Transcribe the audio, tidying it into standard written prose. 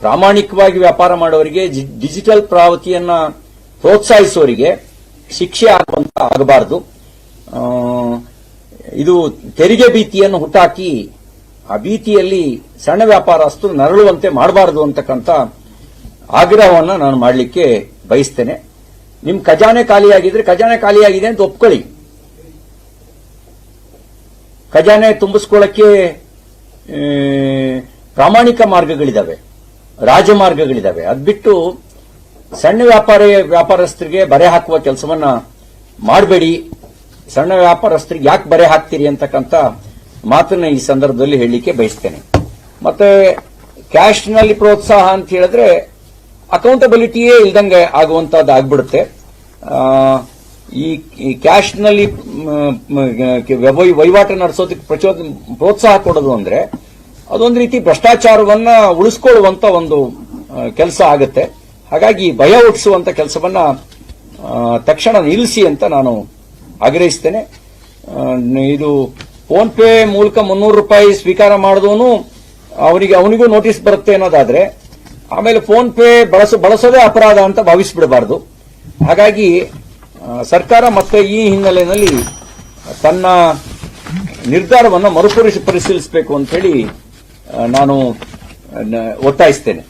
ಪ್ರಾಮಾಣಿಕವಾಗಿ ವ್ಯಾಪಾರ ಮಾಡೋರಿಗೆ ಡಿಜಿಟಲ್ ಪಾವತಿಯನ್ನ ಪ್ರೋತ್ಸಾಹಿಸುವವರಿಗೆ ಶಿಕ್ಷೆ ಆಗಬಾರದು. ಇದು ತೆರಿಗೆ ಭೀತಿಯನ್ನು ಹುಟ್ಟಾಕಿ ಆ ಭೀತಿಯಲ್ಲಿ ಸಣ್ಣ ವ್ಯಾಪಾರಸ್ಥರು ನರಳುವಂತೆ ಮಾಡಬಾರದು ಅಂತಕ್ಕಂಥ ಆಗ್ರಹವನ್ನು ನಾನು ಮಾಡಲಿಕ್ಕೆ ಬಯಸ್ತೇನೆ. ನಿಮ್ ಖಜಾನೆ ಖಾಲಿಯಾಗಿದ್ರೆ ಖಜಾನೆ ಖಾಲಿಯಾಗಿದೆ ಅಂತ ಒಪ್ಕೊಳ್ಳಿ. ಖಜಾನೆ ತುಂಬಿಸ್ಕೊಳ್ಳಕ್ಕೆ ಪ್ರಾಮಾಣಿಕ ಮಾರ್ಗಗಳಿದಾವೆ, ರಾಜಮಾರ್ಗಗಳಿದಾವೆ. ಅದ್ಬಿಟ್ಟು ಸಣ್ಣ ವ್ಯಾಪಾರಸ್ಥರಿಗೆ ಬರೆ ಹಾಕುವ ಕೆಲಸವನ್ನ ಮಾಡಬೇಡಿ. ಸಣ್ಣ ವ್ಯಾಪಾರಸ್ಥರಿಗೆ ಯಾಕೆ ಬರೆ ಹಾಕ್ತೀರಿ ಅಂತಕ್ಕಂಥ ಮಾತನ್ನ ಈ ಸಂದರ್ಭದಲ್ಲಿ ಹೇಳಲಿಕ್ಕೆ ಬಯಸ್ತೇನೆ. ಮತ್ತೆ ಕ್ಯಾಶ್ನಲ್ಲಿ ಪ್ರೋತ್ಸಾಹ ಅಂತ ಹೇಳಿದ್ರೆ ಅಕೌಂಟಬಿಲಿಟಿಯೇ ಇಲ್ದಂಗೆ ಆಗುವಂತದ್ದು ಆಗ್ಬಿಡುತ್ತೆ. ಈ ಕ್ಯಾಶ್ನಲ್ಲಿ ವಹಿವಾಟು ನಡೆಸೋದಕ್ಕೆ ಪ್ರೋತ್ಸಾಹ ಕೊಡೋದು ಅಂದ್ರೆ ಅದೊಂದು ರೀತಿ ಭ್ರಷ್ಟಾಚಾರವನ್ನ ಉಳಿಸ್ಕೊಳ್ಳುವಂತ ಒಂದು ಕೆಲಸ ಆಗುತ್ತೆ. ಹಾಗಾಗಿ ಭಯ ಹುಟ್ಟಿಸುವಂತ ಕೆಲಸವನ್ನ ತಕ್ಷಣ ನಿಲ್ಲಿಸಿ ಅಂತ ನಾನು ಆಗ್ರಹಿಸ್ತೇನೆ. ಇದು ಫೋನ್ ಪೇ ಮೂಲಕ ₹300 ಸ್ವೀಕಾರ ಮಾಡಿದವನು ಅವನಿಗೂ ನೋಟಿಸ್ ಬರುತ್ತೆ ಅನ್ನೋದಾದ್ರೆ ಆಮೇಲೆ ಫೋನ್ ಪೇ ಬಳಸೋದೇ ಅಪರಾಧ ಅಂತ ಭಾವಿಸಿಬಿಡಬಾರದು. ಹಾಗಾಗಿ ಸರ್ಕಾರ ಮತ್ತೆ ಈ ಹಿನ್ನೆಲೆಯಲ್ಲಿ ತನ್ನ ನಿರ್ಧಾರವನ್ನು ಮರುಪರಿಶೀಲಿಸಬೇಕು ಅಂತ ಹೇಳಿ ನಾನು ಒತ್ತಾಯಿಸ್ತೇನೆ.